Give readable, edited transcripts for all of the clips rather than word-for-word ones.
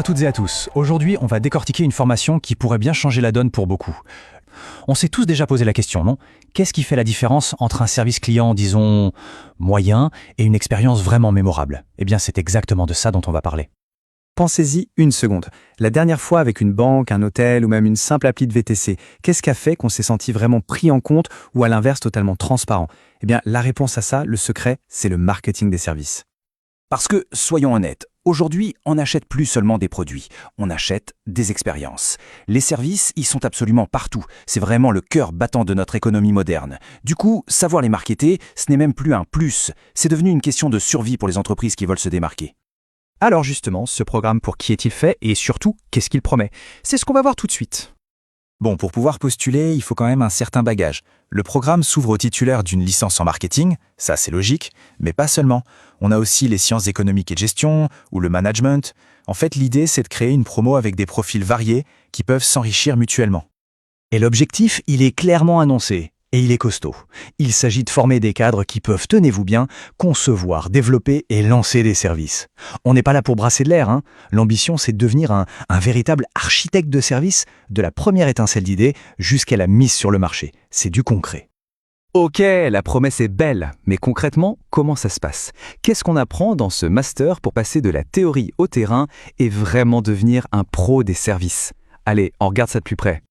toutes et à tous. Aujourd'hui, on va décortiquer une formation qui pourrait bien changer la donne pour beaucoup. On s'est tous déjà posé la question, non? Qu'est-ce qui fait la différence entre un service client, disons, moyen, et une expérience vraiment mémorable? Eh bien, c'est exactement de ça dont on va parler. Pensez-y une seconde. La dernière fois avec une banque, un hôtel ou même une simple appli de VTC, qu'est-ce qui a fait qu'on s'est senti vraiment pris en compte ou à l'inverse totalement transparent? Eh bien, la réponse à ça, le secret, c'est le marketing des services. Parce que, soyons honnêtes, aujourd'hui, on n'achète plus seulement des produits, on achète des expériences. Les services, ils sont absolument partout. C'est vraiment le cœur battant de notre économie moderne. Du coup, savoir les marketer, ce n'est même plus un plus. C'est devenu une question de survie pour les entreprises qui veulent se démarquer. Alors justement, ce programme, pour qui est-il fait et surtout, qu'est-ce qu'il promet? C'est ce qu'on va voir tout de suite. Bon, pour pouvoir postuler, il faut quand même un certain bagage. Le programme s'ouvre aux titulaires d'une licence en marketing, ça c'est logique, mais pas seulement. On a aussi les sciences économiques et de gestion, ou le management. En fait, l'idée, c'est de créer une promo avec des profils variés qui peuvent s'enrichir mutuellement. Et l'objectif, il est clairement annoncé. Et il est costaud. Il s'agit de former des cadres qui peuvent, tenez-vous bien, concevoir, développer et lancer des services. On n'est pas là pour brasser de l'air, hein. L'ambition, c'est de devenir un véritable architecte de service, de la première étincelle d'idée jusqu'à la mise sur le marché. C'est du concret. Ok, la promesse est belle, mais concrètement, comment ça se passe? Qu'est-ce qu'on apprend dans ce master pour passer de la théorie au terrain et vraiment devenir un pro des services? Allez, on regarde ça de plus près.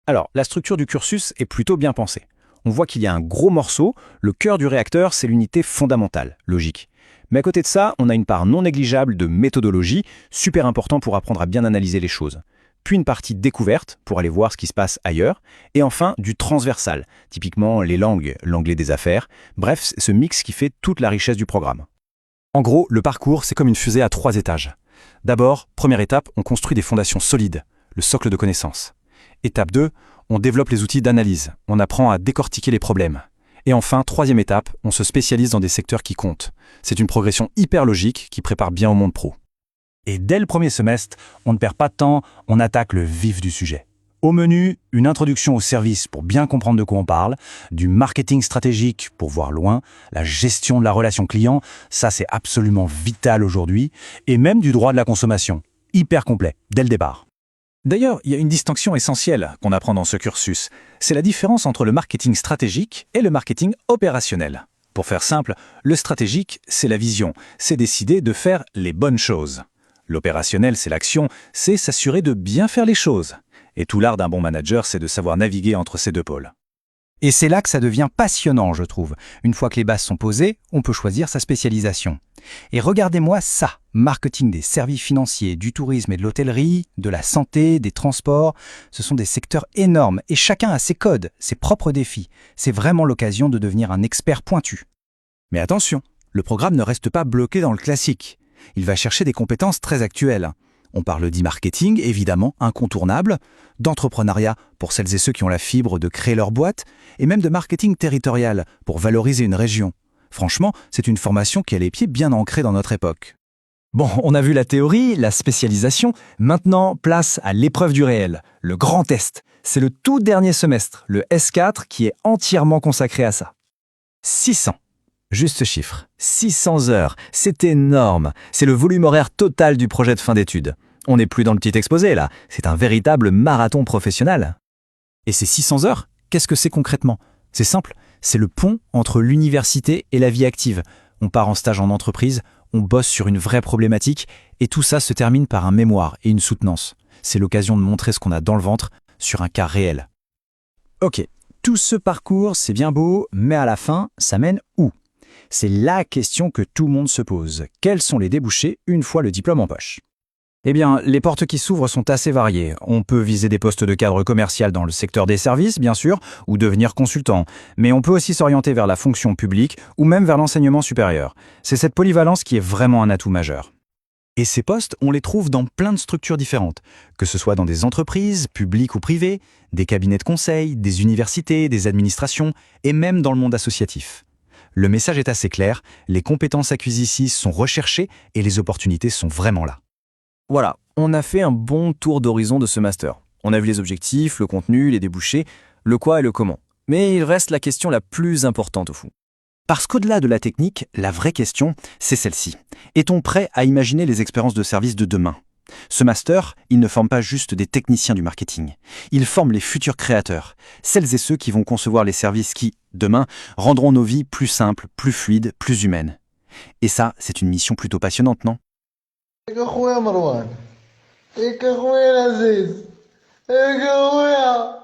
Alors, la structure du cursus est plutôt bien pensée. On voit qu'il y a un gros morceau, le cœur du réacteur, c'est l'unité fondamentale, logique. Mais à côté de ça, on a une part non négligeable de méthodologie, super important pour apprendre à bien analyser les choses. Puis une partie découverte, pour aller voir ce qui se passe ailleurs. Et enfin, du transversal, typiquement les langues, l'anglais des affaires. Bref, ce mix qui fait toute la richesse du programme. En gros, le parcours, c'est comme une fusée à 3 étages. D'abord, première étape, on construit des fondations solides, le socle de connaissances. Étape 2, on développe les outils d'analyse, on apprend à décortiquer les problèmes. Et enfin, troisième étape, on se spécialise dans des secteurs qui comptent. C'est une progression hyper logique qui prépare bien au monde pro. Et dès le premier semestre, on ne perd pas de temps, on attaque le vif du sujet. Au menu, une introduction au service pour bien comprendre de quoi on parle, du marketing stratégique pour voir loin, la gestion de la relation client, ça c'est absolument vital aujourd'hui, et même du droit de la consommation, hyper complet, dès le départ. D'ailleurs, il y a une distinction essentielle qu'on apprend dans ce cursus. C'est la différence entre le marketing stratégique et le marketing opérationnel. Pour faire simple, le stratégique, c'est la vision, c'est décider de faire les bonnes choses. L'opérationnel, c'est l'action, c'est s'assurer de bien faire les choses. Et tout l'art d'un bon manager, c'est de savoir naviguer entre ces deux pôles. Et c'est là que ça devient passionnant, je trouve. Une fois que les bases sont posées, on peut choisir sa spécialisation. Et regardez-moi ça, marketing des services financiers, du tourisme et de l'hôtellerie, de la santé, des transports. Ce sont des secteurs énormes et chacun a ses codes, ses propres défis. C'est vraiment l'occasion de devenir un expert pointu. Mais attention, le programme ne reste pas bloqué dans le classique. Il va chercher des compétences très actuelles. On parle d'e-marketing, évidemment, incontournable, d'entrepreneuriat pour celles et ceux qui ont la fibre de créer leur boîte, et même de marketing territorial pour valoriser une région. Franchement, c'est une formation qui a les pieds bien ancrés dans notre époque. Bon, on a vu la théorie, la spécialisation, maintenant place à l'épreuve du réel, le grand test. C'est le tout dernier semestre, le S4, qui est entièrement consacré à ça. 600. Juste chiffre, 600 heures, c'est énorme. C'est le volume horaire total du projet de fin d'études. On n'est plus dans le petit exposé là, c'est un véritable marathon professionnel. Et ces 600 heures, qu'est-ce que c'est concrètement? C'est simple, c'est le pont entre l'université et la vie active. On part en stage en entreprise, on bosse sur une vraie problématique, et tout ça se termine par un mémoire et une soutenance. C'est l'occasion de montrer ce qu'on a dans le ventre sur un cas réel. Ok, tout ce parcours, c'est bien beau, mais à la fin, ça mène où? C'est la question que tout le monde se pose. Quels sont les débouchés une fois le diplôme en poche? Eh bien, les portes qui s'ouvrent sont assez variées. On peut viser des postes de cadre commercial dans le secteur des services, bien sûr, ou devenir consultant. Mais on peut aussi s'orienter vers la fonction publique ou même vers l'enseignement supérieur. C'est cette polyvalence qui est vraiment un atout majeur. Et ces postes, on les trouve dans plein de structures différentes, que ce soit dans des entreprises, publiques ou privées, des cabinets de conseil, des universités, des administrations, et même dans le monde associatif. Le message est assez clair, les compétences acquises ici sont recherchées et les opportunités sont vraiment là. Voilà, on a fait un bon tour d'horizon de ce master. On a vu les objectifs, le contenu, les débouchés, le quoi et le comment. Mais il reste la question la plus importante au fond. Parce qu'au-delà de la technique, la vraie question, c'est celle-ci. Est-on prêt à imaginer les expériences de service de demain? Ce master, il ne forme pas juste des techniciens du marketing. Il forme les futurs créateurs, celles et ceux qui vont concevoir les services qui, demain, rendront nos vies plus simples, plus fluides, plus humaines. Et ça, c'est une mission plutôt passionnante, non? هيك اخويا مروان هيك اخويا العزيز هيك اخويا